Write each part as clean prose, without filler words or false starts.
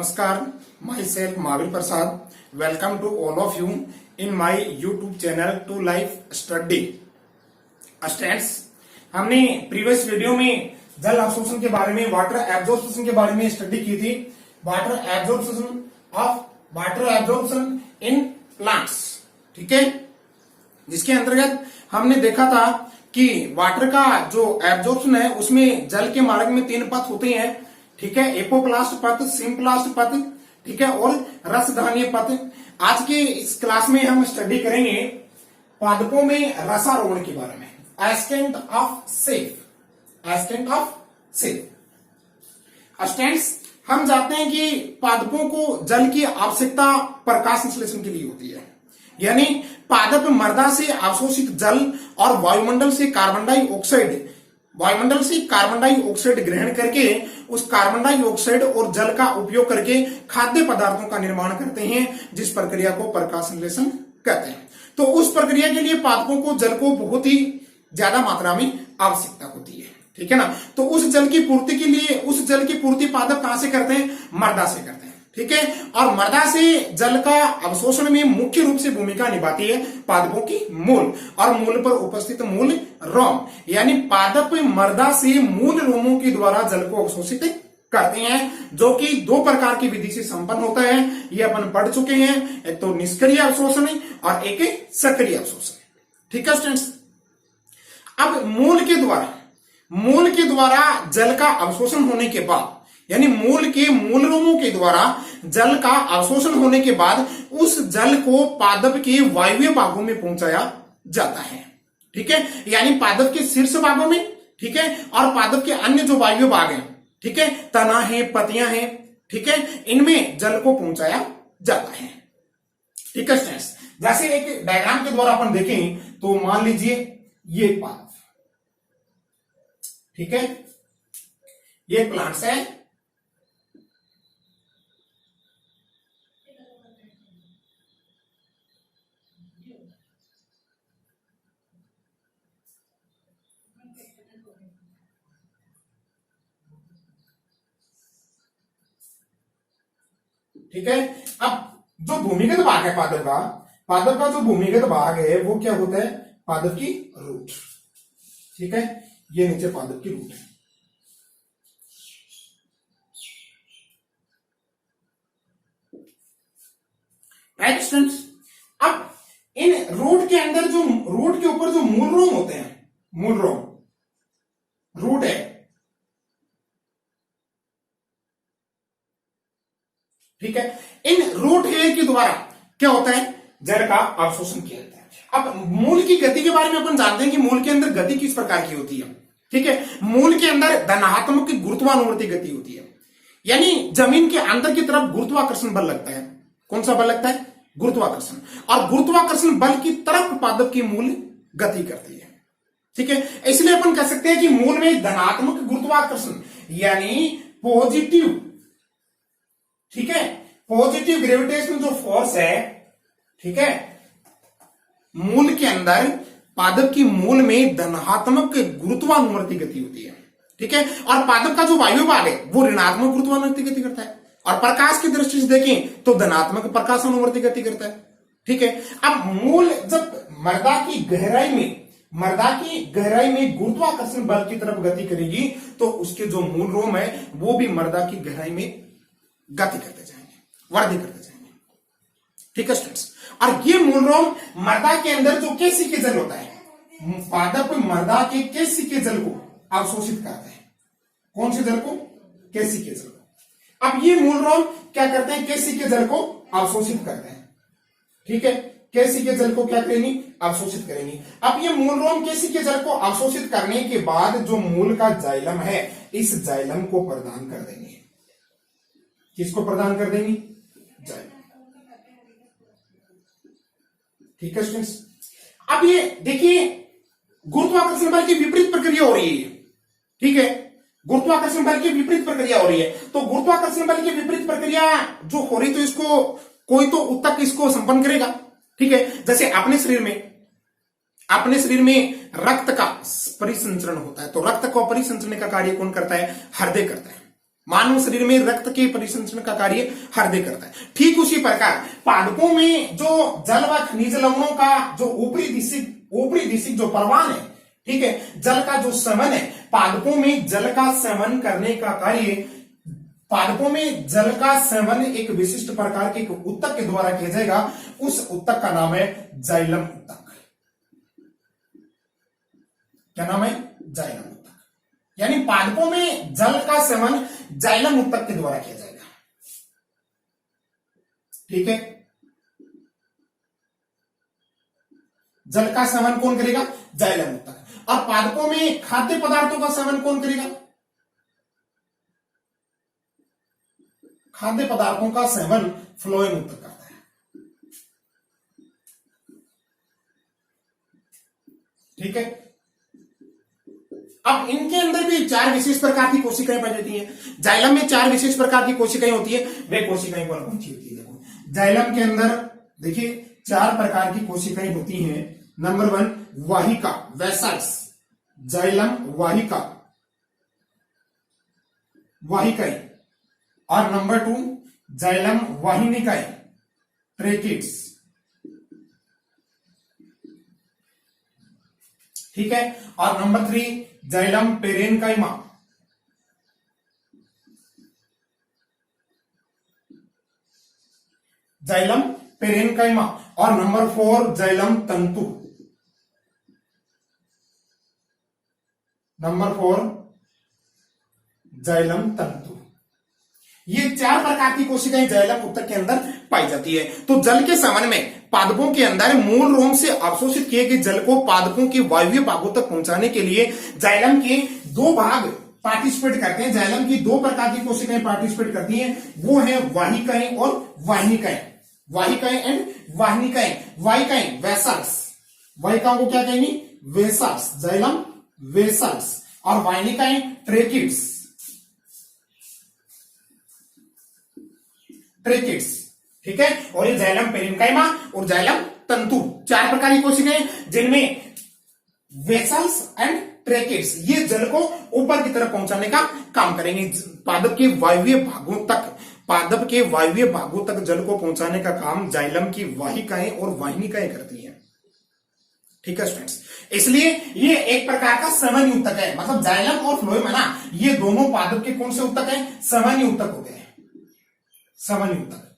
Namaskar, myself Mahavir Prasad. Welcome to all of you in my YouTube channel to Life Study. Students, हमने previous video में जल अवशोषण के बारे में, वाटर एब्जॉर्प्शन के बारे में स्टडी की थी. वाटर एब्जॉर्प्शन इन प्लांट्स, ठीक है, जिसके अंतर्गत हमने देखा था कि वाटर का जो एब्जॉर्प्शन है उसमें जल के मार्ग में 3 पथ होते हैं, ठीक है, एपोप्लास्ट पथ, सिम्प्लास्ट पथ, ठीक है, और रसधानीय पथ. आज के इस क्लास में हम स्टडी करेंगे पादपों में रसारोहण के बारे में. एस्केंट ऑफ सेफ. स्टूडेंट्स, हम जानते हैं कि पादपों को जल की आवश्यकता प्रकाश संश्लेषण के लिए होती है, यानी पादप मृदा से अवशोषित जल और वायुमंडल से कार्बन डाइऑक्साइड ग्रहण करके उस कार्बन डाइऑक्साइड और जल का उपयोग करके खाद्य पदार्थों का निर्माण करते हैं, जिस प्रक्रिया को प्रकाश संश्लेषण कहते हैं. तो उस प्रक्रिया के लिए पादपों को जल को बहुत ही ज्यादा मात्रा में आवश्यकता होती है, ठीक है ना. तो उस जल की पूर्ति पादप कहां से करते हैं? मृदा से करते हैं, ठीक है. और मृदा से जल का अवशोषण में मुख्य रूप से भूमिका निभाती है पादपों की मूल, और मूल पर उपस्थित मूल रोम, यानी पादप मृदा से मूल रोमों के द्वारा जल को अवशोषित करते हैं, जो कि 2 प्रकार की विधि से संपन्न होता है. ये अपन पढ़ चुके हैं, एक तो निष्क्रिय अवशोषण और एक सक्रिय अवशोषण, ठीक है स्टूडेंट्स. अब मूल के द्वारा जल का अवशोषण होने के बाद, यानी मूल रोमों के द्वारा जल का अवशोषण होने के बाद उस जल को पादप के वायवीय भागों में पहुंचाया जाता है, ठीक है, यानी पादप के शीर्ष भागों में, ठीक है, और पादप के अन्य जो वायवीय भाग हैं, ठीक है, तना है, पत्तियां हैं, ठीक है, इनमें जल को पहुंचाया जाता है, ठीक है स्टूडेंट्स. जैसे एक डायग्राम के द्वारा अपन देखें तो मान लीजिए ये पादप, ठीक है, ये प्लांट्स है, ठीक है. अब जो भूमिगत भाग है पादप का जो भूमिगत भाग है वो क्या होता है? पादप की रूट, ठीक है, ये नीचे पादप की रूट है. Right students. अब इन रूट के अंदर रूट के ऊपर जो मूल रोम होते हैं, रूट है, ठीक है, इन रूट हेयर के द्वारा क्या होता है? जल का अवशोषण किया जाता है. अब मूल की गति के बारे में अपन जानते हैं कि मूल के अंदर गति किस प्रकार की होती है, ठीक है. मूल के अंदर धनात्मक गुरुत्वानुवर्ती गति होती है, यानी जमीन के अंदर की तरफ गुरुत्वाकर्षण बल लगता है. कौन सा बल लगता है? गुरुत्वाकर्षण. और गुरुत्वाकर्षण बल की तरफ पादप की मूल गति करती है, ठीक है. इसलिए अपन कह सकते हैं कि मूल में धनात्मक गुरुत्वाकर्षण यानी पॉजिटिव, ठीक है, पॉजिटिव ग्रेविटेशनल जो फोर्स है, ठीक है, मूल के अंदर पादप की मूल में धनात्मक गुरुत्वानुवर्ती गति होती है, ठीक है. और पादप का जो वायु भाग है वो ऋणात्मक गुरुत्वानुवर्ती गति करता है, और प्रकाश की दृष्टि से देखें तो धनात्मक प्रकाशानुवर्ती गति करता है, ठीक है. अब मूल जब मृदा की गहराई में गुरुत्वाकर्षण बल की तरफ गति करेगी तो उसके जो मूल रोम है वो भी मृदा की गहराई में गति करते जाएंगे, वृद्धि करते जाएंगे, ठीक है स्टूडेंट्स. और ये मूल रोम मृदा के अंदर जो केशिकीय जल होता है, पादप मृदा के केशिकीय जल को अवशोषित करते हैं. कौन से जल को? केशिकीय जल को. अब ये मूल रोम क्या करते हैं? केशिकीय जल को अवशोषित करते हैं, ठीक है. केशिकीय जल को क्या करेंगे? अवशोषित करेंगे. अब ये मूल रोम केशिकीय जल को अवशोषित करने के बाद जो मूल का जाइलम है, इस जाइलम को प्रदान कर देंगे. किसको प्रदान कर देंगे? जाइलम, ठीक है स्टूडेंट्स. अब ये देखिए गुरुत्वाकर्षण बल की विपरीत प्रक्रिया हो रही है, ठीक है, गुरुत्वाकर्षण बल की विपरीत प्रक्रिया हो रही है. तो गुरुत्वाकर्षण बल की विपरीत प्रक्रिया जो हो रही, तो इसको कोई तो उत्तक इसको संपन्न करेगा, ठीक है. जैसे अपने शरीर में रक्त का परिसंचरण होता है, तो रक्त को परिसंचरण का कार्य कौन करता है? हृदय करता है, मानव शरीर में रक्त के परिसंचरण का कार्य हृदय करता है। ठीक उसी प्रकार पादपों में जो जल व खनिज लवणों का जो ऊपरी दिशिक जो परवान है, ठीक है, जल का जो सेवन है, पादपों में जल का सेवन करने का कार्य, पादपों में जल का सेवन एक विशिष्ट प्रकार के एक उत्तक के द्वारा किया जाएगा। उस उत्तक का नाम है जाइलम उत्तक। क्या नाम है? जाइलम उत्तक। यानी पादपों में जल का सेवन जाइलम उत्तक के द्वारा किया जाएगा। ठीक है, जल का सेवन कौन करेगा? जाइलम उत्तक। और पादपों में खाद्य पदार्थों का सेवन कौन करेगा? खाद्य पदार्थों का सेवन फ्लोएम उत्तक करता है। ठीक है, अब इनके अंदर भी 4 विशेष प्रकार की कोशिकाएं पाई जाती हैं। जाइलम में 4 विशेष प्रकार की कोशिकाएं होती है। वे कोशिकाएं कौन कौन सी होती है? देखो, जाइलम के अंदर देखिए 4 प्रकार की कोशिकाएं होती हैं। नंबर 1 वाहिका, वेसल्स, जाइलम वाहिका, वाहिकाएं। और नंबर 2 जाइलम वाहिनिकाएं, ट्रेकिड्स। ठीक है, और number 3 xylem parenchyma. Xylem parenchyma. और नंबर 4 जाइलम तंतु। नंबर 4 जाइलम तंतु। ये 4 प्रकार की कोशिकाएं जाइलम उत्तक के अंदर पाई जाती है। तो जल के सेवन में पादपों के अंदर मूल रोम से अवशोषित किए गए जल को पादपों के वायवीय भागों तक पहुंचाने के लिए जाइलम के 2 भाग पार्टिसिपेट करते हैं। जाइलम की 2 प्रकार की कोशिकाएं पार्टिसिपेट करती हैं, वो है वाहिकाएं और वाहिनिकाएं। वाहिकाएं एंड वाहिनिकाएं। वाहिकाएं वेसल्स, वाहिकाओं को क्या कहेंगे? Vessels, xylem vessels. और वाहिनिकाएं ट्रेकिड्स, ट्रेकिड्स। ठीक है, और ये जाइलम पेरेनकाइमा और जाइलम तंतु 4 प्रकार की कोशिकाएं, जिनमें वेसल्स एंड ट्रेकिड्स ये जल को ऊपर की तरफ पहुंचाने का काम करेंगे। पादप के वायवीय भागों तक, पादप के वायवीय भागों तक जल को पहुंचाने का काम जाइलम की वाहिकाएं और वाहिनिकाएं करती हैं। ठीक है स्टूडेंट्स, इसलिए ये एक प्रकार का समन्वय उत्तक है। मतलब जाइलम और फ्लोएम है ना, ये दोनों पादप के कौन से उत्तक है? समन्वय उत्तक होते हैं। समन्वय उत्तक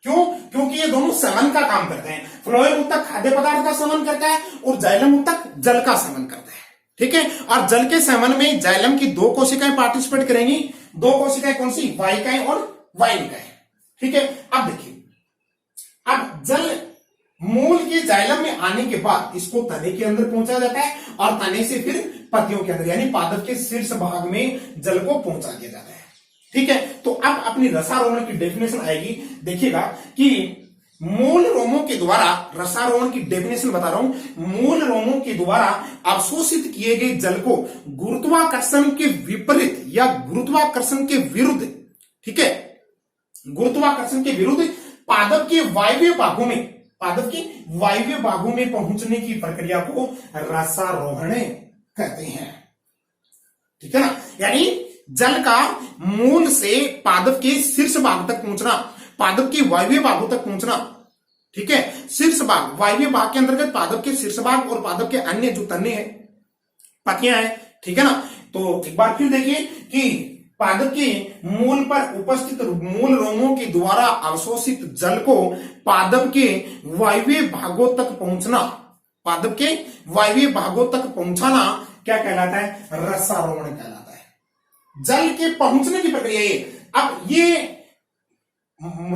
क्यों? क्योंकि ये दोनों सेवन का काम करते हैं। फ्लोएम उत्तक खाद्य पदार्थ का सेवन करता है और जाइलम उत्तक जल का सेवन करता है। ठीक है, और जल के सेवन में जाइलम की 2 कोशिकाएं पार्टिसिपेट करेंगी। 2 कोशिकाएं कौन सी? वाहिकाएं और वाहिनिकाएं। ठीक है, अब देखिए, अब जल मूल के जाइलम में आने के बाद इसको तने के अंदर पहुंचा जाता है और तने से फिर पत्तियों के अंदर यानी पादप के शीर्ष भाग में जल को पहुंचा दिया जाता है। ठीक है, तो अब अपनी रसारोहण की डेफिनेशन आएगी। देखिएगा कि मूल रोमों के द्वारा, रसारोहण की डेफिनेशन बता रहा हूं, मूल रोमों के द्वारा अवशोषित किए गए जल को गुरुत्वाकर्षण के विपरीत या गुरुत्वाकर्षण के विरुद्ध, ठीक है, गुरुत्वाकर्षण के विरुद्ध पादप के वायवीय भागों में, पादप के वायवीय भागों में पहुंचने की प्रक्रिया को रसारोहण कहते हैं। ठीक है ना, यानी जल का मूल से पादप के शीर्ष भाग तक पहुंचना, पादप के वायवीय भागों तक पहुंचना। ठीक है, शीर्ष भाग, वायवीय भाग के अंतर्गत पादप के शीर्ष भाग और पादप के अन्य जो तने हैं, पत्तियां हैं। ठीक है ना, तो एक बार फिर देखिए कि पादप के मूल पर उपस्थित मूल रोमों के द्वारा अवशोषित जल को पादप के वायवीय भागों तक पहुंचना, पादप के वायवीय भागों तक पहुंचाना क्या कहलाता है? रसारोहण कहलाता है। जल के पहुंचने की प्रक्रिया ये। अब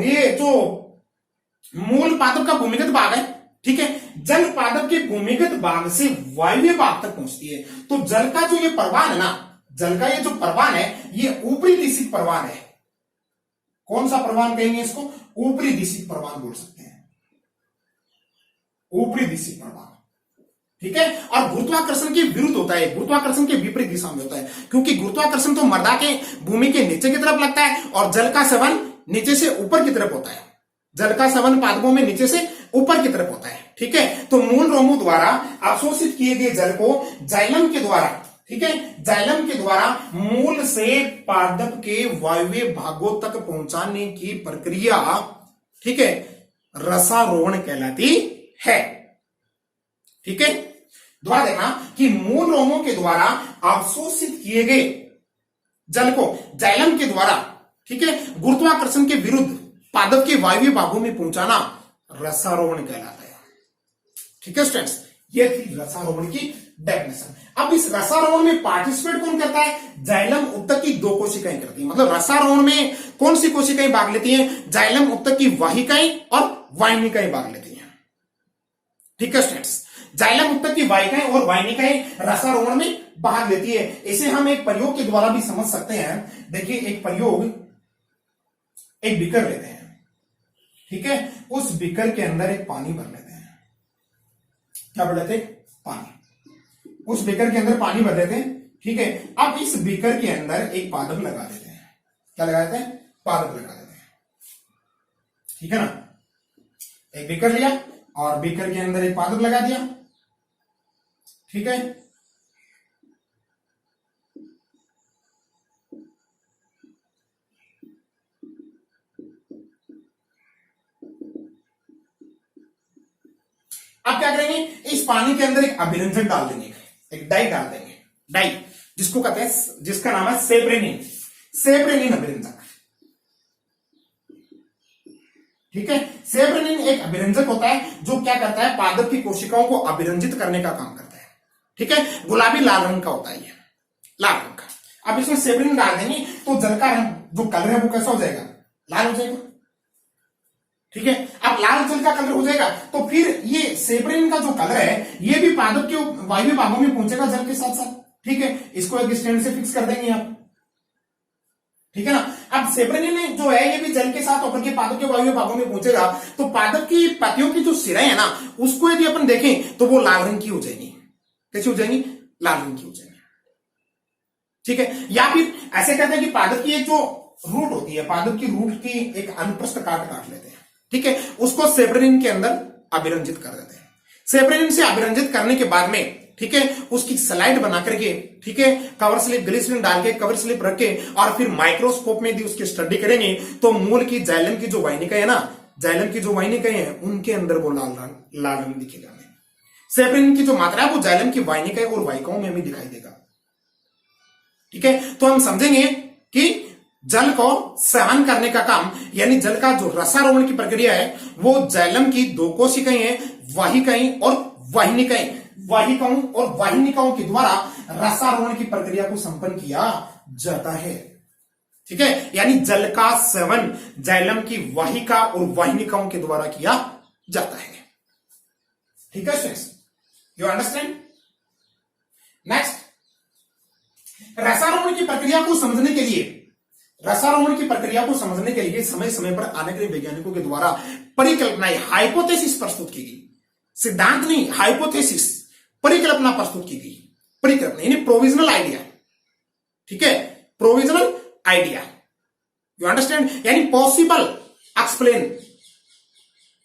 ये जो मूल पादप का भूमिगत भाग है, ठीक है, जल पादप के भूमिगत भाग से वायवीय भाग तक पहुंचती है। तो जल का जो ये परवान है ना, जल का ये जो परवान है, ये ऊपरी दिशिक परवान है। कौन सा परवान कहेंगे इसको? ऊपरी दिशिक परवान बोल सकते हैं, ऊपरी दिशिक परवान। ठीक है, और गुरुत्वाकर्षण के विरुद्ध होता है, गुरुत्वाकर्षण के विपरीत दिशा में होता है, क्योंकि गुरुत्वाकर्षण तो मृदा के भूमि के नीचे की तरफ लगता है और जल का सेवन नीचे से ऊपर की तरफ होता है। जल का सेवन पादपों में नीचे से ऊपर की तरफ होता है। ठीक है, तो मूल रोमों द्वारा अवशोषित किए गए जल को जाइलम के द्वारा ठीक है, जाइलम के द्वारा मूल से पादप के वायवीय भागों तक पहुंचाने की प्रक्रिया, ठीक है, रसारोहण कहलाती है। ठीक है, दोबारा देखना कि मूल रोमों के द्वारा अवशोषित किए गए जल को जाइलम के द्वारा, ठीक है, गुरुत्वाकर्षण के विरुद्ध पादप के वायवीय भागों में पहुंचाना रसारोहण कहलाता है। ठीक है स्टूडेंट्स, ये थी रसारोहण की डेफिनेशन। अब इस रसारोहण में पार्टिसिपेट कौन करता है? जाइलम उत्तक की 2 कोशिकाएं करती हैं। मतलब रसारोहण में कौन सी कोशिकाएं भाग लेती हैं? जाइलम उत्तक की वाहिकाएं और वाहिनिकाएं भाग लेती हैं। ठीक है स्टूडेंट्स, जाइलम उत्तक की वाहिकाएं और वाहिनिकाएं रसारोहण में भाग लेती है। इसे हम एक प्रयोग के द्वारा भी समझ सकते हैं। देखिए, एक प्रयोग, एक बीकर लेते हैं, ठीक है, उस बीकर के अंदर एक पानी भर लेते हैं। क्या भर लेते हैं? पानी। उस बीकर के अंदर पानी भर देते हैं, ठीक है। अब इस बीकर के अंदर एक पादप लगा देते हैं। क्या लगा देते हैं? पादप लगा देते हैं। ठीक है ना, एक बीकर लिया और बीकर के अंदर एक पादप लगा दिया। ठीक है, अब क्या करेंगे? इस पानी के अंदर एक अभिरंजक डाल देंगे, एक डाई डाल देंगे, डाई, जिसको कहते हैं, जिसका नाम है सेब्रेनिन, सेब्रेनिन अभिरंजक। ठीक है, सेब्रेनिन एक अभिरंजक होता है जो क्या करता है? पादप की कोशिकाओं को अभिरंजित करने का काम करता है। ठीक है, गुलाबी लाल रंग का होता है ये, लाल रंग का। अब इसमें सेब्रेनिन डाल देंगे तो जल का रंग, जो कलर है वो कैसा हो जाएगा? लाल हो जाएगा। ठीक है, अब लाल जल का कलर हो जाएगा तो फिर ये सेब्रेनिन का जो कलर है ये भी पादप के वायवीय भागों में पहुंचेगा जल के साथ साथ। ठीक है, इसको एक स्टैंड से फिक्स कर देंगे आप। ठीक है ना, अब सेब्रेनिन जो है ये भी जल के साथ होकर के पादप के वायवीय भागों में पहुंचेगा तो पादप की पत्तियों की जो सिराएं है ना, उसको यदि अपन देखें तो वो लाल रंग की हो जाएगी। कैसी हो जाएंगी? लाल रंग की हो जाएंगी। ठीक है, या फिर ऐसे कहते हैं कि पादप की एक जो रूट होती है, पादप की रूट की एक अनुप्रस्थ काट लेते हैं। ठीक है, उसको सेब्रेनिन के अंदर अभिरंजित कर देते हैं। सेब्रेनिन से अभिरंजित करने के बाद में, ठीक है, उसकी स्लाइड बना करके, ठीक है, कवर स्लिप ग्लिसरीन डाल के, कवर स्लिप रख के, और फिर माइक्रोस्कोप में भी उसकी स्टडी करेंगे तो मूल की जाइलम की जो वाहिनिकाएं है ना, जाइलम की जो वाहिनिकाएं हैं उनके अंदर वो लाल रंग दिखेगा। सेब्रेनिन की जो मात्रा है वो जाइलम की वाहिनिकाएं और वाहिकाओं में भी दिखाई देगा। ठीक है, तो हम समझेंगे कि जल को सहन करने का काम, यानी जल का जो रसारोहण की प्रक्रिया है वो जाइलम की 2 कोशिकाएं हैं, वाहिकाएं और वाहिनिकाएं, वाहिकाओं और वाहिनिकाओं के द्वारा रसारोहण की प्रक्रिया को संपन्न किया जाता है। ठीक है, यानी जल का सेवन जाइलम की वाहिका और वाहिनिकाओं के द्वारा किया जाता है। ठीक है स्टूडेंट्स, यू अंडरस्टैंड? नेक्स्ट, रसारोहण की प्रक्रिया को समझने के लिए, रसारोहण की प्रक्रिया को समझने के लिए समय समय पर अनेक वैज्ञानिकों के द्वारा परिकल्पनाएं, हाइपोथेसिस प्रस्तुत की गई। सिद्धांत नहीं, हाइपोथेसिस, परिकल्पना प्रस्तुत की गई। परिकल्पना यानी प्रोविजनल आइडिया। ठीक है, प्रोविजनल आइडिया, यू अंडरस्टैंड? यानी पॉसिबल एक्सप्लेन,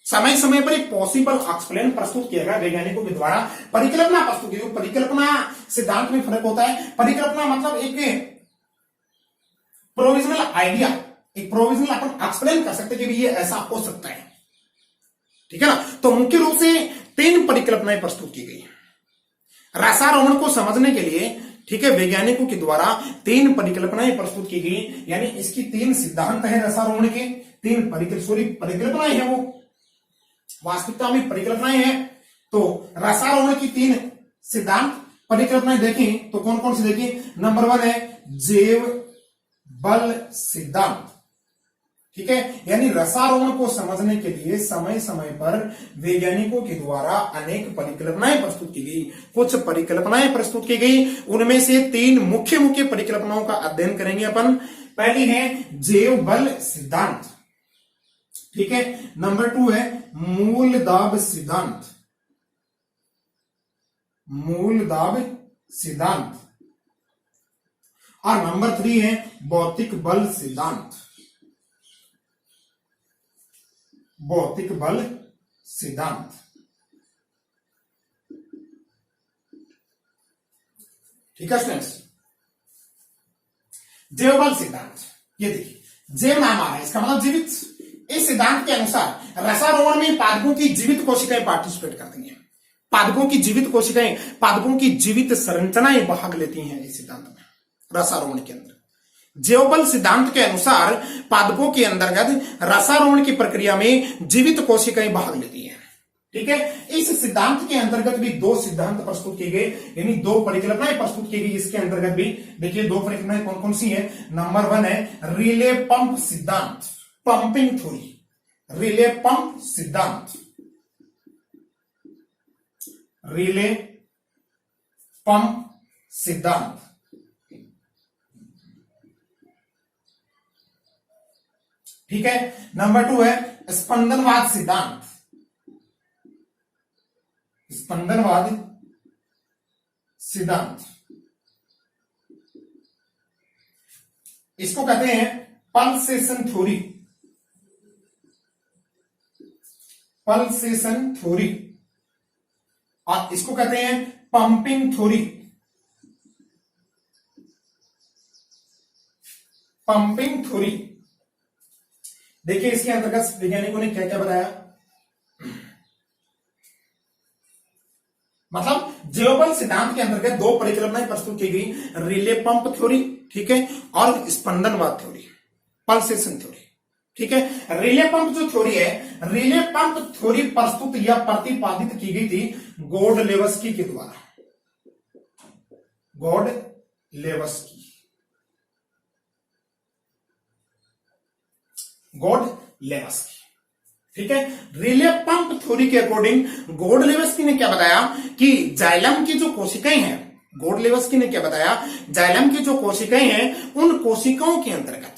समय समय पर एक पॉसिबल एक्सप्लेन प्रस्तुत किया गया वैज्ञानिकों के द्वारा। परिकल्पना प्रस्तुत की, परिकल्पना सिद्धांत में फर्क होता है। परिकल्पना मतलब एक प्रोविजनल आइडिया, एक प्रोविजनल अपन एक्सप्लेन कर सकते कि ये ऐसा हो सकता है। ठीक है ना, तो मुख्य रूप से 3 परिकल्पनाएं प्रस्तुत की गई रसारोहण को समझने के लिए। ठीक है, वैज्ञानिकों के द्वारा 3 परिकल्पनाएं प्रस्तुत की गई, यानी इसकी 3 सिद्धांत है रसारोहण के, 3 परिकल्पनाएं हैं, वो वास्तविकता में परिकल्पनाएं हैं। तो रसारोहण की 3 सिद्धांत परिकल्पनाएं देखें तो कौन कौन सी देखें? नंबर 1 है जैव बल सिद्धांत। ठीक है, यानी रसारोहण को समझने के लिए समय समय पर वैज्ञानिकों के द्वारा अनेक परिकल्पनाएं प्रस्तुत की गई। कुछ परिकल्पनाएं प्रस्तुत की गई, उनमें से 3 मुख्य मुख्य परिकल्पनाओं का अध्ययन करेंगे अपन। पहली है जैव बल सिद्धांत। ठीक है, नंबर 2 है मूल दाब सिद्धांत, मूल दाब सिद्धांत, और नंबर 3 है भौतिक बल सिद्धांत, भौतिक बल सिद्धांत। ठीक है स्टूडेंट्स। जैवबल सिद्धांत, ये देखिए जैव नाम आ रहा है, इसका मतलब जीवित। इस सिद्धांत के अनुसार रसारोहण में पादपों की जीवित कोशिकाएं पार्टिसिपेट करती हैं। पादपों की जीवित कोशिकाएं, पादपों की जीवित संरचनाएं भाग लेती हैं इस सिद्धांत में, रसारोहण के अंदर। जैवबल सिद्धांत के अनुसार पादपों के अंतर्गत रसारोहण की प्रक्रिया में जीवित कोशिकाएं भाग लेती हैं। ठीक है, इस सिद्धांत के अंतर्गत भी दो सिद्धांत प्रस्तुत किए गए, यानी दो परिकल्पनाएं प्रस्तुत की गई। इसके अंतर्गत भी देखिए दो परिकल्पनाएं कौन कौन सी है। नंबर 1 है रिले पंप सिद्धांत, पंपिंग थ्योरी, रिले पंप सिद्धांत, रिले पंप सिद्धांत। ठीक है, नंबर 2 है स्पंदनवाद सिद्धांत, स्पंदनवाद सिद्धांत। इसको कहते हैं पल्सेशन थ्योरी, पल्सेशन थ्योरी, और इसको कहते हैं पंपिंग थ्योरी, पंपिंग थ्योरी। देखिए इसके अंतर्गत वैज्ञानिकों ने क्या क्या बताया। मतलब जैवबल सिद्धांत के अंतर्गत दो परिकल्पनाएं प्रस्तुत की गई, रिले पंप थ्योरी, ठीक है, और स्पंदनवाद थ्योरी, पल्सेशन थ्योरी। ठीक है, रिले पंप जो थ्योरी है, रिले पंप थ्योरी प्रस्तुत या प्रतिपादित की गई थी गोडलेवस्की के द्वारा, गोडलेवस्की, गोडलेवस्की। ठीक है, रिले पंप थ्योरी के अकॉर्डिंग गोडलेवस्की ने क्या बताया कि जाइलम की जो कोशिकाएं हैं, गोडलेवस्की ने क्या बताया, जाइलम की जो कोशिकाएं हैं उन कोशिकाओं के अंतर्गत,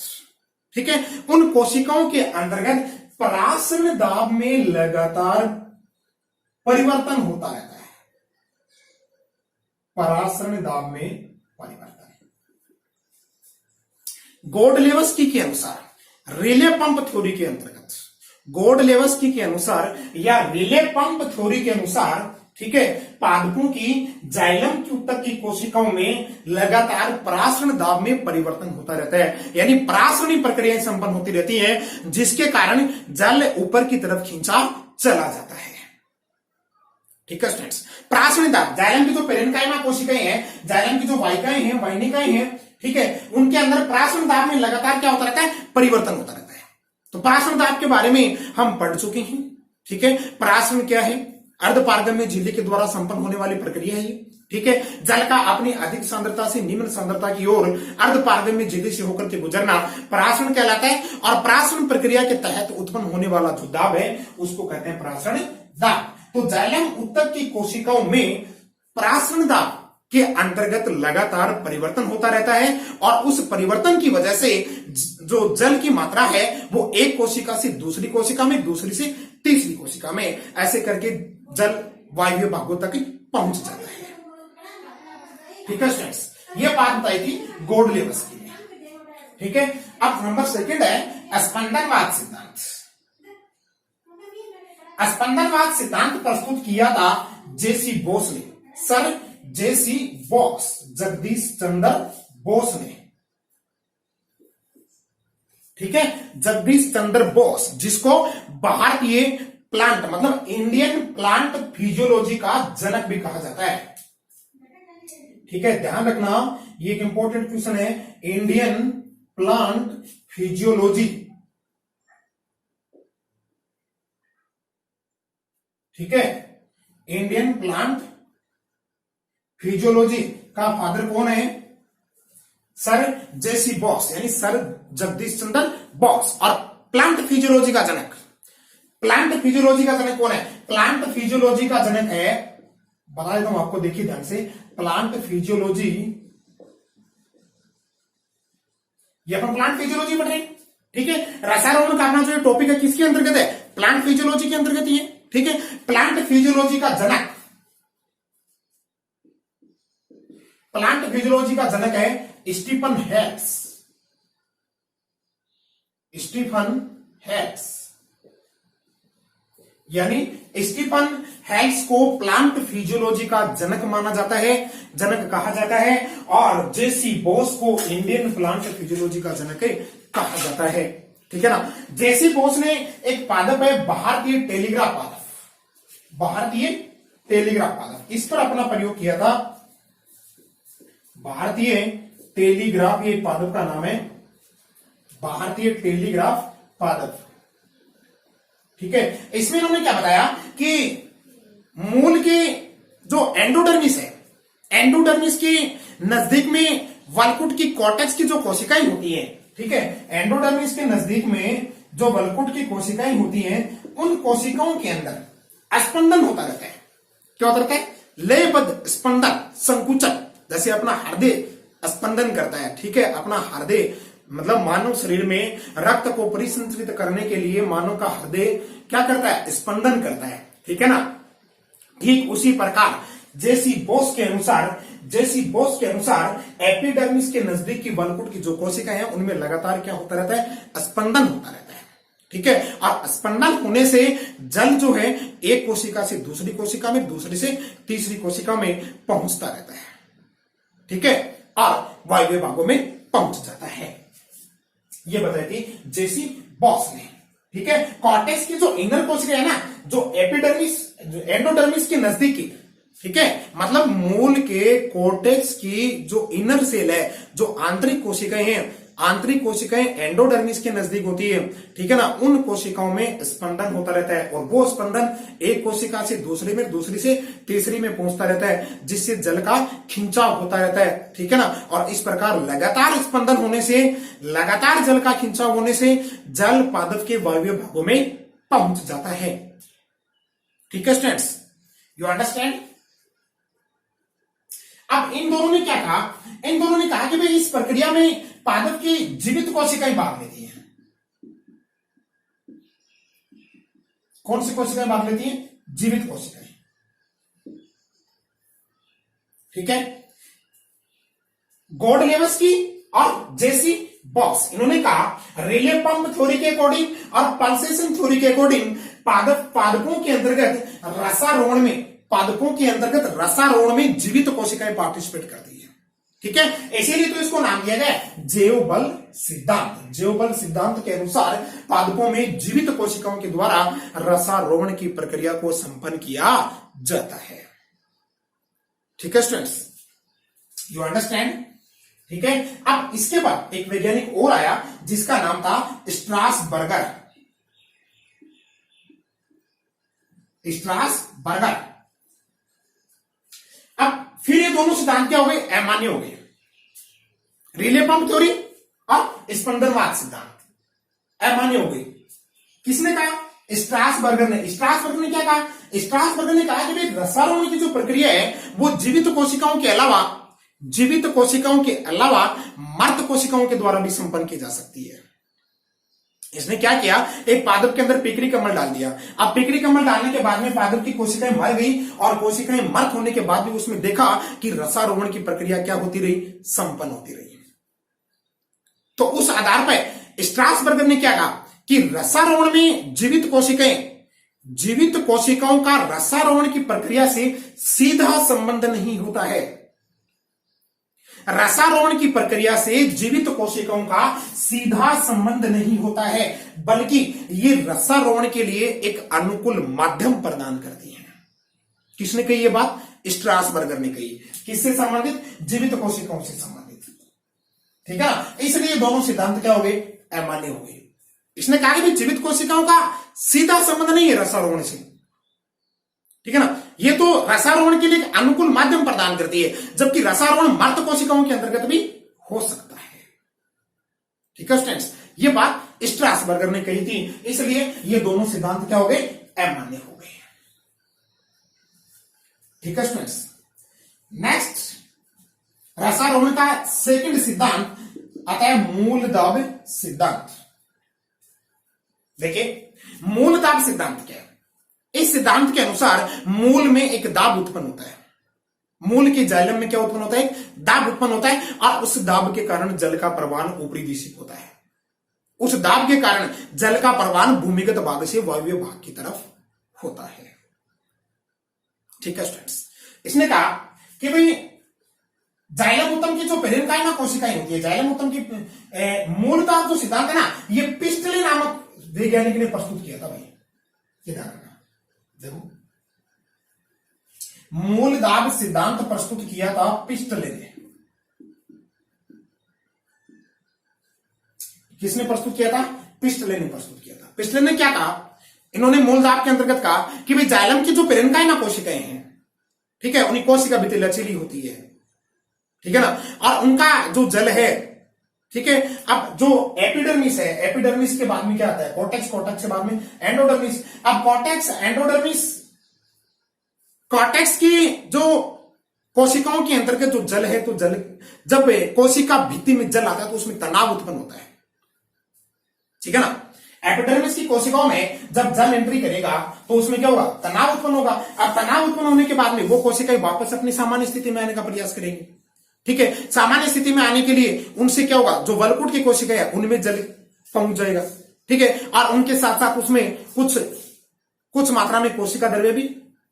ठीक है, उन कोशिकाओं के अंतर्गत परासरण दाब में लगातार परिवर्तन होता रहता है, परासरण दाब में परिवर्तन। गोडलेवस्की के अनुसार रिले पंप थ्योरी के अंतर्गत, गोडलेवस्की के अनुसार या रिले पंप थ्योरी के अनुसार, ठीक है, पादपों की जाइलम की ऊतक की कोशिकाओं में लगातार परासरण दाब में परिवर्तन होता रहता है, यानी परासरणी प्रक्रियाएं संपन्न होती रहती हैं, जिसके कारण जल ऊपर की तरफ खींचा चला जाता है। ठीक है स्टूडेंट्स, परासरणी दाब, जाइलम की जो पेरेन्काइमा कोशिकाएं हैं, जाइलम की जो वाहिकाएं हैं, वाहिनिकाएं हैं, ठीक है, उनके अंदर परासरणी दाब में लगातार क्या होता रहता है, परिवर्तन होता रहता है। तो परासरण दाब के बारे में हम पढ़ चुके हैं। ठीक है, परासरण क्या है, अर्धपारगम्य झिल्ली के द्वारा संपन्न होने वाली प्रक्रिया है ये। ठीक है, जल का अपनी अधिक सांद्रता से निम्न सांद्रता की ओर अर्धपारगम्य झिल्ली से होकर के गुजरना परासरण कहलाता है, और परासरण प्रक्रिया के तहत उत्पन्न होने वाला जो दाब है उसको कहते हैं परासरण दाब। तो जाइलम ऊतक की कोशिकाओं में परासरण दाब के अंतर्गत लगातार परिवर्तन होता रहता है, और उस परिवर्तन की वजह से जो जल की मात्रा है वो एक कोशिका से दूसरी कोशिका में, दूसरी से तीसरी कोशिका में, ऐसे करके जल वायवीय भागों तक पहुंच जाता है। ठीक है स्टूडेंट्स, ये बात बताई थी गोडलेवस्की ने। ठीक है, अब नंबर 2 है स्पंदनवाद सिद्धांत। स्पंदनवाद सिद्धांत प्रस्तुत किया था जेसी बोस ने, सर जेसी बोस, जगदीश चंद्र बोस ने। ठीक है, जगदीश चंद्र बोस, जिसको भारतीय प्लांट मतलब इंडियन प्लांट फिजियोलॉजी का जनक भी कहा जाता है। ठीक है, ध्यान रखना, ये एक इंपॉर्टेंट क्वेश्चन है, इंडियन प्लांट फिजियोलॉजी। ठीक है, इंडियन प्लांट फिजियोलॉजी का फादर कौन है, सर जेसी बॉस, यानी सर जगदीश चंद्र बॉस। और प्लांट फिजियोलॉजी का जनक, प्लांट फिजियोलॉजी का जनक कौन है, प्लांट फिजियोलॉजी का जनक है, बता देता हूं आपको, देखिए ध्यान से, प्लांट फिजियोलॉजी, ये अपन प्लांट फिजियोलॉजी पढ़ रहे हैं। ठीक है, रसायन का अपना जो टॉपिक है किसके अंतर्गत है, प्लांट फिजियोलॉजी के अंतर्गत ही है। ठीक है, प्लांट फिजियोलॉजी का जनक, प्लांट फिजियोलॉजी का जनक है स्टीफन हेक्स, स्टीफन हेक्स। यानी स्टीफन हेल्स को प्लांट फिजियोलॉजी का जनक माना जाता है, जनक कहा जाता है, और जेसी बॉस को इंडियन प्लांट फिजियोलॉजी का जनक कहा जाता है। ठीक है ना। जेसी बॉस ने एक पादप है भारतीय टेलीग्राफ पादप, भारतीय टेलीग्राफ पादप, इस पर अपना प्रयोग किया था। भारतीय टेलीग्राफ, ये पादप का नाम है भारतीय टेलीग्राफ पादप। ठीक है। इसमें इन्होंने क्या बताया कि मूल के जो एंडोडर्मिस है, एंडोडर्मिस के नजदीक में वल्कुट की कॉर्टेक्स की जो कोशिकाएं होती है, ठीक है, एंडोडर्मिस के नजदीक में जो वल्कुट की कोशिकाएं होती हैं, उन कोशिकाओं के अंदर स्पंदन होता रहता है। क्या होता रहता है? लयबद्ध स्पंदन, संकुचन, जैसे अपना हृदय स्पंदन करता है। ठीक है। अपना हृदय मतलब मानव शरीर में रक्त को परिसंचरित करने के लिए मानव का हृदय क्या करता है? स्पंदन करता है। ठीक है ना। ठीक उसी प्रकार जेसी बॉस के अनुसार एपिडर्मिस के नजदीक की वल्कुट की जो कोशिकाएं हैं, उनमें लगातार क्या होता रहता है? स्पंदन होता रहता है। ठीक है। और स्पंदन होने से जल जो है एक कोशिका से दूसरी कोशिका में, दूसरी से तीसरी कोशिका में पहुंचता रहता है। ठीक है। और वायव्य भागों में पहुंच जाता है। ये बताई थी जेसी बॉस ने। ठीक है। कॉर्टेक्स की जो इनर कोशिका है ना, जो एपिडर्मिस, एंडोडर्मिस के नजदीक की, ठीक है, मतलब मूल के कोर्टेक्स की जो इनर सेल है, जो आंतरिक कोशिकाएं हैं, आंतरिक कोशिकाएं एंडोडर्मिस के नजदीक होती है। ठीक है ना। उन कोशिकाओं में स्पंदन होता रहता है, और वो स्पंदन एक कोशिका से दूसरी में, दूसरी से तीसरी में पहुंचता रहता है, जिससे जल का खिंचाव होता रहता है। ठीक है ना। और इस प्रकार लगातार स्पंदन होने से, लगातार जल का खिंचाव होने से जल पादप के वायव्य भागों में पहुंच जाता है। ठीक है स्टूडेंट्स, यू अंडरस्टैंड। अब इन दोनों ने क्या कहा? इन दोनों ने कहा कि भाई इस प्रक्रिया में पादप की जीवित कोशिकाएं भाग लेती हैं। कौन सी कोशिकाएं भाग लेती हैं? जीवित कोशिकाएं। ठीक है। गोडलेवस्की और जेसी बॉस, इन्होंने कहा रिले पंप थ्योरी के अकॉर्डिंग और पल्सेशन थ्योरी के अकॉर्डिंग पादपों के अंतर्गत रसारोहण में, पादपों के अंतर्गत रसारोहण में जीवित कोशिकाएं पार्टिसिपेट करती है। ठीक है। इसीलिए तो इसको नाम दिया गया जैव बल सिद्धांत। जैव बल सिद्धांत के अनुसार पादपों में जीवित कोशिकाओं के द्वारा रसारोहण की प्रक्रिया को संपन्न किया जाता है। ठीक है स्टूडेंट्स, यू अंडरस्टैंड। ठीक है। अब इसके बाद एक वैज्ञानिक और आया जिसका नाम था स्ट्रासबर्गर। स्ट्रासबर्गर। अब फिर ये दोनों सिद्धांत क्या हो गए? अमान्य हो गए। रिले पंप थ्योरी और स्पंदनवाद सिद्धांत अमान्य हो गई। किसने कहा? स्ट्रासबर्गर ने। स्ट्रासबर्गर ने क्या कहा? स्ट्रासबर्गर ने कहा कि रसारोहण की जो प्रक्रिया है वो जीवित कोशिकाओं के अलावा मृत कोशिकाओं के द्वारा भी संपन्न की जा सकती है। इसने क्या किया? एक पादप के अंदर पिकरी कमल डाल दिया। अब पिकरी कमल डालने के बाद में पादप की कोशिकाएं मर गई, और कोशिकाएं मृत होने के बाद भी उसमें देखा कि रसारोहण की प्रक्रिया क्या होती रही? संपन्न होती रही। तो उस आधार पर स्ट्रासबर्गर ने क्या कहा कि रसारोहण में जीवित कोशिकाओं का रसारोहण की प्रक्रिया से सीधा संबंध नहीं होता है। रसारोहण की प्रक्रिया से जीवित कोशिकाओं का सीधा संबंध नहीं होता है, बल्कि ये रसारोहण के लिए एक अनुकूल माध्यम प्रदान करती है। किसने कही ये बात? स्ट्रासबर्गर ने कही। किससे संबंधित? जीवित कोशिकाओं से संबंधित। ठीक है ना। इसलिए दोनों सिद्धांत क्या हो गए? अमान्य हो गए। इसने कहा कि जीवित कोशिकाओं का सीधा संबंध नहीं है रसारोहण से। ठीक है ना। ये तो रसारोहण के लिए एक अनुकूल माध्यम प्रदान करती है, जबकि रसारोहण मृत कोशिकाओं के अंतर्गत भी हो सकता है। ठीक है स्टूडेंट्स, ये बात स्ट्रासबर्गर ने कही थी, इसलिए ये दोनों सिद्धांत क्या हो गए? अमान्य हो गए। ठीक है स्टूडेंट्स, नेक्स्ट रसारोहण का सेकंड सिद्धांत आता है मूल दाब सिद्धांत। देखिए मूल दाब सिद्धांत क्या है? इस सिद्धांत के अनुसार मूल में एक दाब उत्पन्न होता है। मूल के जाइलम में क्या उत्पन्न होता है? दाब उत्पन्न होता है, और उस दाब के कारण जल का प्रवाह ऊपरी दिशा होता है। उस दाब के कारण जल का प्रवाह भूमिगत भाग से वायव्य भाग की तरफ होता है। ठीक है स्टूडेंट्स, इसने कहा कि भाई जाइलम उत्तम की जो पेरेन्काइमा कोशिकाएं होती है, जाइलम उत्तम की मूलतः जो सिद्धांत है ना, ये पिस्टले नामक वैज्ञानिक ने प्रस्तुत किया था भाई। ये ध्यान रखना, देखो मूल दाब सिद्धांत प्रस्तुत किया था पिस्टले ने। किसने प्रस्तुत किया था? पिस्टले ने प्रस्तुत किया था। पिस्टले ने क्या कहा? इन्होंने मूल दाब के अंतर्गत कहा कि भाई जाइलम की जो पेरेन्काइमा कोशिकाएं हैं, ठीक है, उन्हीं कोशिका भित्ति लचीली होती है, ठीक है ना, और उनका जो जल है, ठीक है, अब जो एपिडर्मिस है, एपिडर्मिस के बाद में क्या आता है? कॉर्टेक्स, कॉर्टेक्स के बाद में एंडोडर्मिस। अब कॉर्टेक्स, एंडोडर्मिस, कॉर्टेक्स की जो कोशिकाओं के अंतर्गत जो जल है, तो जल जब कोशिका भित्ति में जल आता है तो उसमें तनाव उत्पन्न होता है, ठीक है ना। एपिडर्मिस की कोशिकाओं में जब जल एंट्री करेगा तो उसमें क्या होगा? तनाव उत्पन्न होगा। अब तनाव उत्पन्न होने के बाद में वो कोशिकाएं वापस अपनी सामान्य स्थिति में आने का प्रयास करेंगी, ठीक है। सामान्य स्थिति में आने के लिए उनसे क्या होगा? जो वलकुट की कोशिकाएं है उनमें जल पहुंच जाएगा, ठीक है, और उनके साथ साथ उसमें कुछ मात्रा में कोशिका द्रव्य भी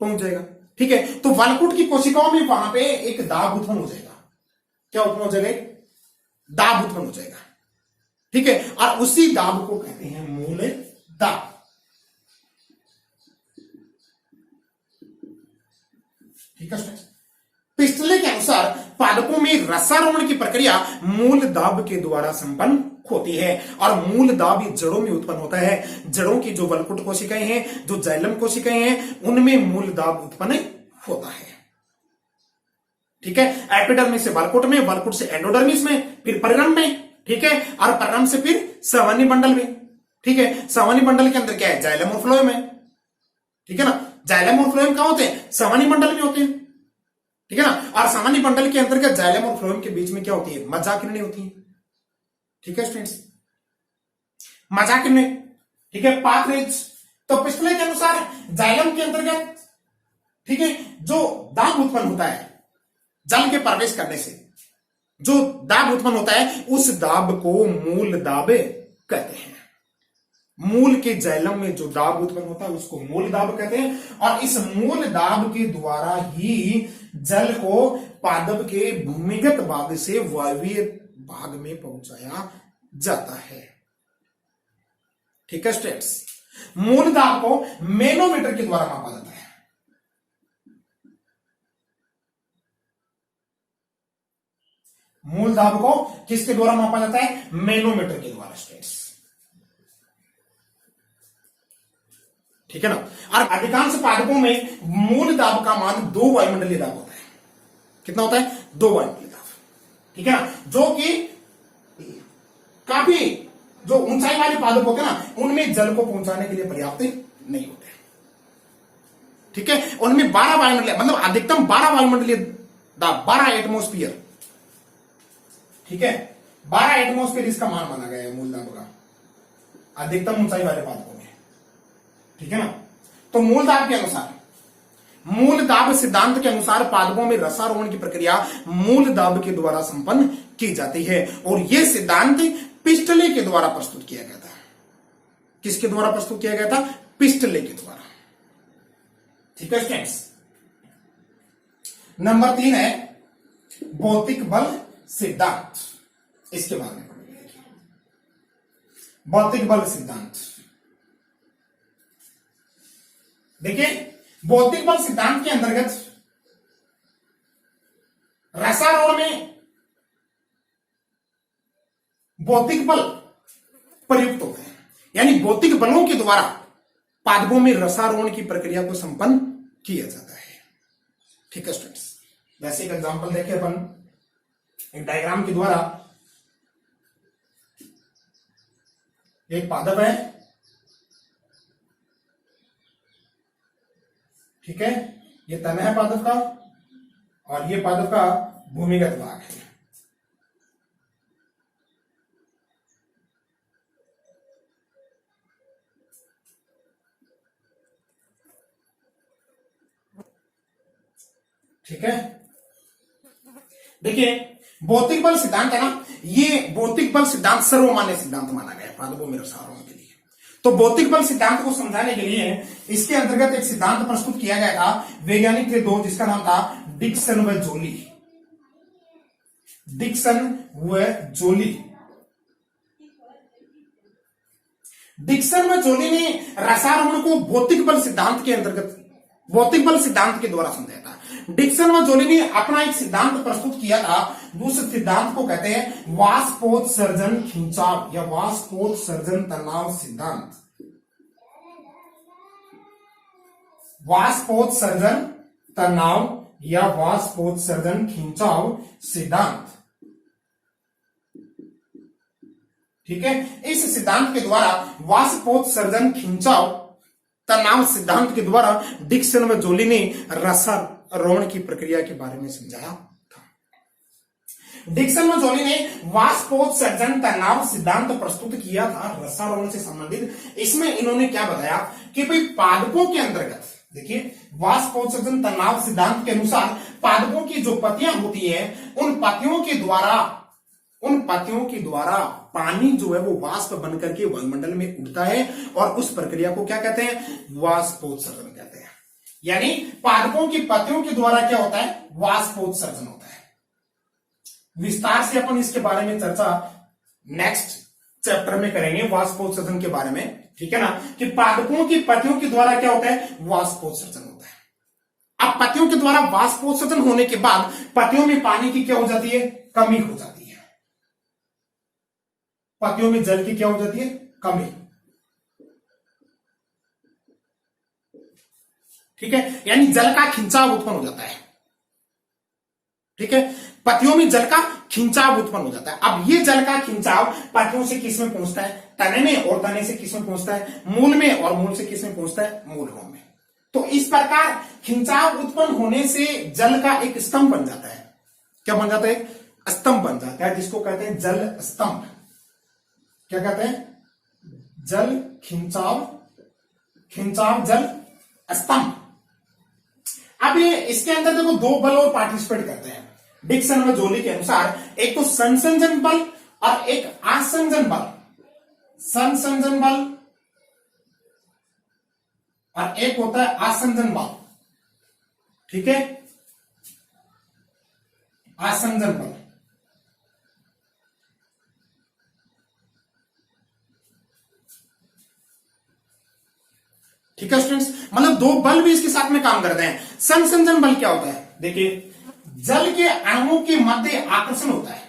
पहुंच जाएगा, ठीक है। तो वलकुट की कोशिकाओं में वहां पे एक दाब उत्पन्न हो जाएगा। क्या उत्पन्न हो जाएगा? दाब उत्पन्न हो जाएगा, ठीक है, और उसी दाब को कहते हैं मूल दाब। ठीक है। पिस्टले के अनुसार पादपों में रसारोहण की प्रक्रिया मूल दाब के द्वारा संपन्न होती है, और मूल दाब जड़ों में उत्पन्न होता है। जड़ों की जो वलकुट कोशिकाएं हैं, जो जाइलम कोशिकाएं हैं, उनमें मूल दाब उत्पन्न होता है, ठीक है। एपिडर्मिस से वलकुट में, वलकुट से एंडोडर्मिस में, फिर परिरंभ में, ठीक है, और परिरंभ से फिर संवहनी मंडल में, ठीक है। संवहनी मंडल के अंदर क्या है? जाइलम और फ्लोएम है, ठीक है ना। जाइलम और फ्लोएम कहां होते हैं? संवहनी मंडल में होते हैं, ठीक है ना। और सामान्य मंडल के अंतर्गत जाइलम और फ्लोएम के बीच में क्या होती है? मज्जा किरणें होती है, ठीक है स्टूडेंट्स, मज्जा किरणें, ठीक है, पाथरेज। तो पिस्टले के अनुसार जाइलम के अंतर्गत, ठीक है, जो दाब उत्पन्न होता है जल के प्रवेश करने से, जो दाब उत्पन्न होता है, उस दाब को मूल दाब कहते हैं। मूल के जाइलम में जो दाब उत्पन्न होता है उसको मूल दाब कहते हैं, और इस मूल दाब के द्वारा ही जल को पादप के भूमिगत भाग से वायवीय भाग में पहुंचाया जाता है, ठीक है स्टूडेंट्स। मूल दाब को मैनोमीटर के द्वारा मापा जाता है। मूल दाब को किसके द्वारा मापा जाता है? मैनोमीटर के द्वारा स्टूडेंट्स, ठीक है ना। और अधिकांश पादपों में मूल दाब का मान 2 वायुमंडलीय दाब होता है। कितना होता है? 2 वायुमंडलीय दाब, ठीक है ना, जो कि काफी जो ऊंचाई वाले पादप होते हैं ना, उनमें जल को पहुंचाने के लिए पर्याप्त नहीं होते, ठीक है। उनमें 12 वायुमंडलीय, मतलब अधिकतम 12 वायुमंडलीय दाब, 12 एटमोस्फियर, ठीक है, 12 एटमोस्फियर इसका मान माना गया है मूल दाब का, अधिकतम ऊंचाई वाले पादपों में, ठीक है ना। तो मूल दाब के अनुसार, मूल दाब सिद्धांत के अनुसार पादपों में रसारोहण की प्रक्रिया मूल दाब के द्वारा संपन्न की जाती है, और यह सिद्धांत पिस्टले के द्वारा प्रस्तुत किया गया था। किसके द्वारा प्रस्तुत किया गया था? पिस्टले के द्वारा, ठीक है स्टूडेंट्स। नंबर 3 है भौतिक बल सिद्धांत। इसके बारे में पढ़ेंगे। भौतिक बल सिद्धांत, देखिए भौतिक बल सिद्धांत के अंतर्गत रसारोहण में भौतिक बल प्रयुक्त होते हैं, यानी भौतिक बलों के द्वारा पादपों में रसारोहण की प्रक्रिया को संपन्न किया जाता है, ठीक है स्टूडेंट्स। वैसे एक एग्जांपल देखें अपन एक डायग्राम के द्वारा। एक पादप है, ठीक है, ये तन है पादप का, और ये पादप का भूमिगत भाग है, ठीक है। देखिए भौतिक बल सिद्धांत है ना, ये भौतिक बल सिद्धांत सर्वमान्य सिद्धांत माना गया है पादपों में रसारोहण के लिए। तो भौतिक बल सिद्धांत को समझाने के लिए इसके अंतर्गत एक सिद्धांत प्रस्तुत किया गया था। वैज्ञानिक थे दो, जिसका नाम था डिक्सन व जोली। डिक्सन व जोली। डिक्सन व जोली ने रसायन को भौतिक बल सिद्धांत के अंतर्गत, भौतिक बल सिद्धांत के द्वारा समझाया था। डिक्सन व जोली ने अपना एक सिद्धांत प्रस्तुत किया था। दूसरे सिद्धांत को कहते हैं वाष्पोत्सर्जन खिंचाव या वाष्पोत्सर्जन तनाव सिद्धांत। वाष्पोत्सर्जन तनाव या वाष्पोत्सर्जन खिंचाव सिद्धांत। ठीक है, इस सिद्धांत के द्वारा वाष्पोत्सर्जन खिंचाव तनाव सिद्धांत के द्वारा डिक्सन व जोली ने रसारोहण की प्रक्रिया के बारे में समझाया था। डिक्सन व जोली ने वाष्पोत्सर्जन तनाव सिद्धांत प्रस्तुत किया था रसारोहण से संबंधित। इसमें इन्होंने क्या बताया कि भाई पादपों के अंतर्गत, देखिए वाष्पोत्सर्जन तनाव सिद्धांत के अनुसार पादपों की जो पत्तियां होती है उन पत्तियों के द्वारा पानी जो है वो वाष्प बनकर के वायुमंडल में उड़ता है और उस प्रक्रिया को क्या कहते हैं, वाष्पोत्सर्जन कहते हैं। यानी पादपों की पत्तियों के द्वारा क्या होता है, वाष्पोत्सर्जन होता है। विस्तार से अपन इसके बारे में चर्चा नेक्स्ट चैप्टर में करेंगे, वाष्पोत्सर्जन के बारे में। ठीक है ना, कि पादपों की पत्तियों के द्वारा क्या होता है, वाष्पोत्सर्जन होता है। अब पत्तियों के द्वारा वाष्पोत्सर्जन होने के बाद पत्तियों में पानी की क्या हो जाती है, कमी हो जाती है। पत्तियों में जल की क्या हो जाती है, कमी। ठीक है, यानी जल का खिंचाव उत्पन्न हो जाता है। ठीक है, पत्तियों में जल का खिंचाव उत्पन्न हो जाता है। अब ये जल का खिंचाव पत्तियों से किस में पहुंचता है, तने में, और तने से किस में पहुंचता है, मूल में, और मूल से किस में पहुंचता है, मूलकों में। तो इस प्रकार खिंचाव उत्पन्न होने से जल का एक स्तंभ बन जाता है। क्या बन जाता है, स्तंभ बन जाता है, जिसको कहते हैं जल स्तंभ। क्या कहते हैं, जल खिंचाव, खिंचाव जल स्तंभ। अब ये इसके अंदर देखो दो बल और पार्टिसिपेट करते हैं डिक्सन व जोली के अनुसार। एक तो संसंजन बल और एक आसंजन बल। संसंजन बल और एक होता है आसंजन बल। ठीक है, आसंजन बल। ठीक है स्टूडेंट्स, मतलब दो बल भी इसके साथ में काम करते हैं। संसंजन बल क्या होता है, देखिए जल के अणुओं के मध्य आकर्षण होता है।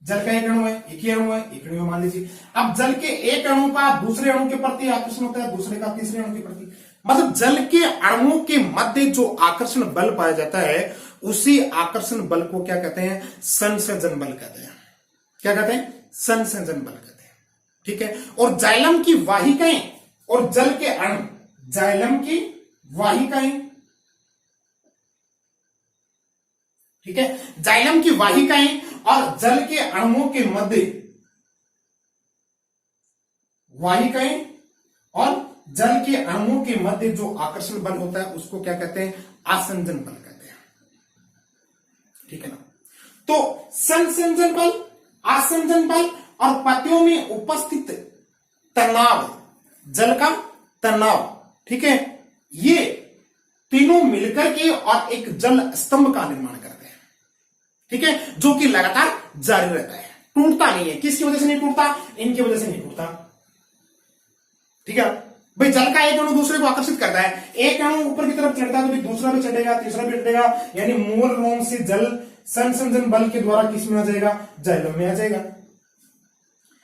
जल का एक अणु है, एक ही अणु है, एक अणु मान लीजिए। अब जल के एक अणु का दूसरे अणु के प्रति आकर्षण होता है, दूसरे का तीसरे अणु के प्रति। मतलब जल के अणुओं के मध्य जो आकर्षण बल पाया जाता है उसी आकर्षण बल को क्या कहते हैं, संसंजन बल कहते हैं। क्या कहते हैं, संसंजन बल कहते हैं। ठीक है, और जाइलम की वाहिकाएं और जल के अणु, जाइलम की वाहिकाएं, ठीक है, जाइलम की वाहिकाएं और जल के अणुओं के मध्य, वाहिकाएं और जल के अणुओं के मध्य जो आकर्षण बल होता है उसको क्या कहते हैं, आसंजन बल कहते हैं। ठीक है ना, तो संसंजन बल, आसंजन बल और पत्तियों में उपस्थित तनाव, जल का तनाव, ठीक है, ये तीनों मिलकर के और एक जल स्तंभ का निर्माण करते हैं। ठीक है, जो कि लगातार जारी रहता है, टूटता नहीं है। किसकी वजह से नहीं टूटता, इनकी वजह से नहीं टूटता। ठीक है भाई, जल का एक अणु दूसरे को आकर्षित करता है, एक अणु ऊपर की तरफ चढ़ता है तो भी दूसरा भी चढ़ेगा, तीसरा भी चढ़ेगा, यानी मूल रोम से जल संसंजन बल के द्वारा किस में आ जाएगा, जाइलम में आ जाएगा।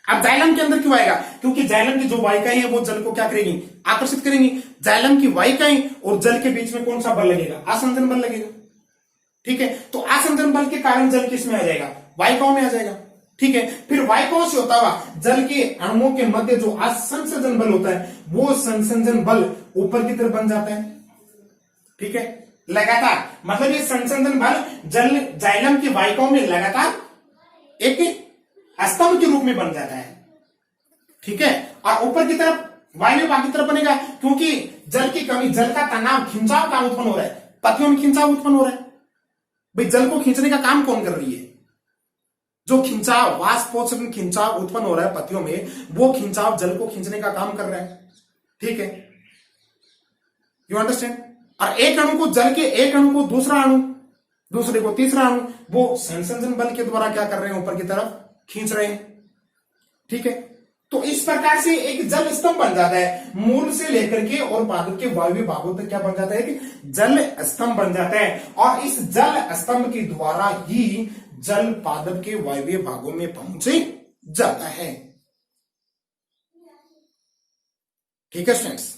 अब जाइलम के अंदर क्यों आएगा, क्योंकि जाइलम की जो वाहिकाएं हैं वो जल को क्या करेगी, आकर्षित करेंगी। जाइलम की वाहिकाएं और जल के बीच में कौन सा बल लगेगा, आसंजन बल लगेगा। ठीक है, तो आसंजन बल के कारण जल किस में आ जाएगा, वाहिकाओं में आ जाएगा। ठीक है, फिर वाहिकाओं से होता हुआ जल के अणुओं के मध्य जो संसंजन बल होता है वो संसंजन बल ऊपर की तरफ बन जाता है। ठीक है, लगातार, मतलब ये संसंजन बल जल जाइलम की वाहिकाओं में लगातार एक स्तंभ के रूप में बन जाता है। ठीक है, और ऊपर की तरफ वायु बाकी तरफ बनेगा, क्योंकि जल की कमी, जल का तनाव, खिंचाव काम उत्पन्न हो रहा है, पत्तियों में खिंचाव उत्पन्न हो रहा है। भाई जल को खींचने का काम कौन कर रही है, जो खिंचाव, वाष्पोत्सर्जन खिंचाव उत्पन्न हो रहा है पत्तियों में, वो खिंचाव जल को खींचने का काम कर रहा है। ठीक है, यू अंडरस्टैंड। और एक अणु को जल के, एक अणु को दूसरा अणु, दूसरे को तीसरा अणु, वो संसर्जन बल के द्वारा क्या कर रहे हैं, ऊपर की तरफ खींच रहे हैं। ठीक है, तो इस प्रकार से एक जल स्तंभ बन जाता है, मूल से लेकर के और पादप के वायव्य भागों तक क्या बन जाता है कि जल स्तंभ बन जाता है। और इस जल स्तंभ के द्वारा ही जल पादप के वायव्य भागों में पहुंचे जाता है। ठीक है स्टूडेंट्स,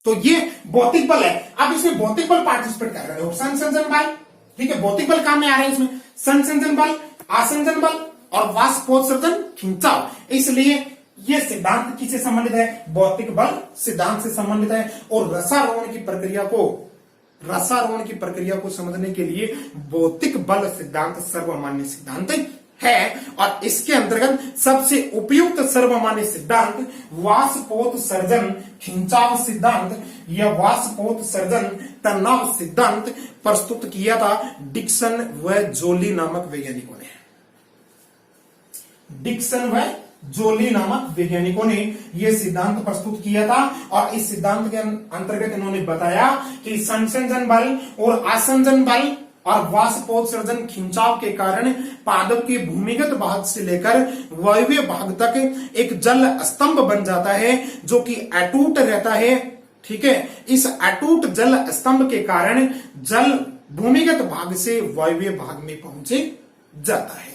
तो ये भौतिक बल है। अब इसमें भौतिक बल पार्टिसिपेट कर रहे हो, संसर्जन बल। ठीक है, भौतिक बल काम में आ रहे हैं इसमें, संसर्जन बल, आसंजन बल और वाष्पोत्सर्जन खिंचाव। इसलिए यह सिद्धांत किससे संबंधित है, भौतिक बल सिद्धांत से संबंधित है। और रसारोहण की प्रक्रिया को समझने के लिए भौतिक बल सिद्धांत सर्वमान्य सिद्धांत है। और इसके अंतर्गत सबसे उपयुक्त सर्वमान्य सिद्धांत वाष्पोत्सर्जन खिंचाव सिद्धांत या वाष्पोत्सर्जन तनाव सिद्धांत प्रस्तुत किया था डिक्सन व जोली नामक वैज्ञानिकों ने। डिक्सन व जोली नामक वैज्ञानिकों ने यह सिद्धांत प्रस्तुत किया था। और इस सिद्धांत के अंतर्गत इन्होंने बताया कि संसर्जन बल और आसंजन बल और वाष्पोत्सर्जन खिंचाव के कारण पादप के भूमिगत भाग से लेकर वायव्य भाग तक एक जल स्तंभ बन जाता है, जो कि अटूट रहता है। ठीक है, इस अटूट जल स्तंभ के कारण जल भूमिगत भाग से वायव्य भाग में पहुंचे जाता है।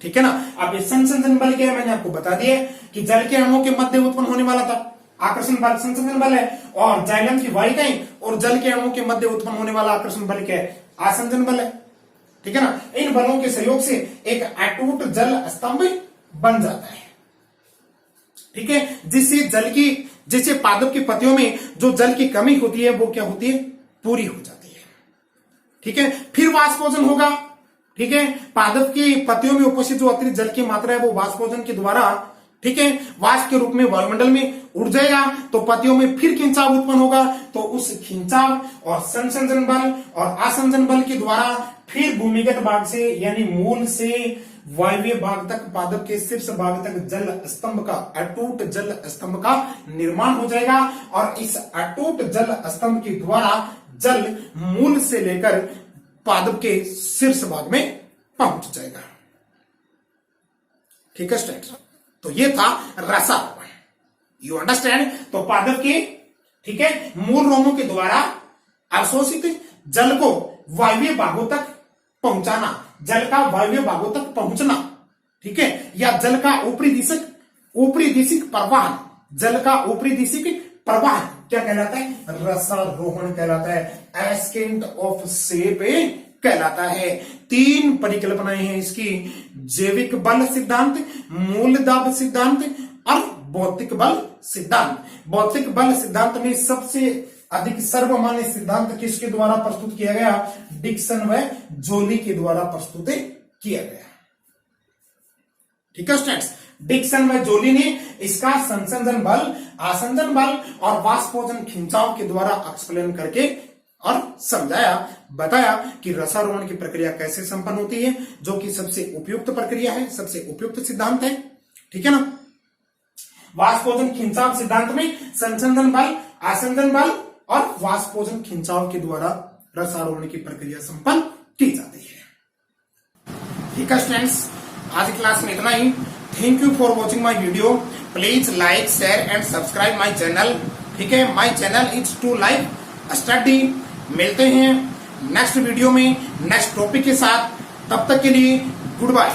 ठीक है ना। अब ये संसर्जन बल क्या है, मैंने आपको बता दिया कि जल के अणुओं के मध्य उत्पन्न होने वाला था आकर्षण बल संसर्जन बल है, और जाइलम की वाहिकाएं और जल के अणुओं के मध्य उत्पन्न होने वाला आकर्षण बल क्या है, आसंजन बल है। ठीक है ना। इन बलों के सहयोग से एक अटूट जल स्तंभ बन जाता है। ठीक है, जिससे पादप की पत्तियों में जो जल की कमी होती है वो क्या होती है, पूरी हो जाती है। ठीक है, फिर वाष्पोत्सर्जन होगा। ठीक है, पादप की पत्तियों में उपस्थित जो अतिरिक्त जल की मात्रा है वो वाष्पोत्सर्जन के द्वारा, ठीक है, वाष्प के रूप में वायुमंडल में उड़ जाएगा, तो पत्तियों में फिर खिंचाव उत्पन्न होगा। तो उस खिंचाव और संसर्जन बल और आसंजन बल के द्वारा फिर भूमिगत भाग से यानी मूल से वायव्य भाग तक, पादप के शीर्ष भाग तक जल स्तंभ का, अटूट जल स्तंभ का निर्माण हो जाएगा। और इस अटूट जल स्तंभ के द्वारा जल मूल से लेकर पादप के शीर्ष भाग में पहुंच जाएगा। ठीक है स्टूडेंट्स, तो ये था रसारोहण, यू अंडरस्टैंड। तो पादप के, ठीक है, मूल रोमों के द्वारा अवशोषित जल को वायव्य भागों तक पहुंचाना, जल का वायव्य भागों तक पहुंचना, ठीक है, या जल का ऊपरी दिशिक प्रवाह, जल का ऊपरी दिशिक प्रवाह क्या कहलाता है, रसारोहण कहलाता है। एस्केंट ऑफ शेप कहलाता है। 3 परिकल्पनाएं हैं इसकी, जैविक बल सिद्धांत, मूल दाब सिद्धांत और भौतिक बल सिद्धांत। भौतिक बल सिद्धांत में सबसे अधिक सर्वमान्य सिद्धांत किसके द्वारा प्रस्तुत किया गया, डिक्सन व जोली के द्वारा प्रस्तुत किया गया। ठीक है स्टूडेंट्स, डिक्सन व जोली ने इसका संसर्जन बल, आसंजन बल और वाष्पोत्सर्जन खिंचाव के द्वारा एक्सप्लेन करके और समझाया, बताया कि रसारोहण की प्रक्रिया कैसे संपन्न होती है, जो कि सबसे उपयुक्त प्रक्रिया है, सबसे उपयुक्त सिद्धांत है। ठीक है ना। वाष्पोत्सर्जन खिंचाव सिद्धांत में संसर्जन बल, आसंजन बल और वाष्पोत्सर्जन खिंचाव के द्वारा रसारोहण की प्रक्रिया संपन्न की जाती है। ठीक है स्टूडेंट्स, आज की क्लास में इतना ही। Thank you for watching my video. Please like, share and subscribe my channel. ठीक है, my channel is to life study. मिलते हैं नेक्स्ट वीडियो में नेक्स्ट टॉपिक के साथ, तब तक के लिए गुड बाय।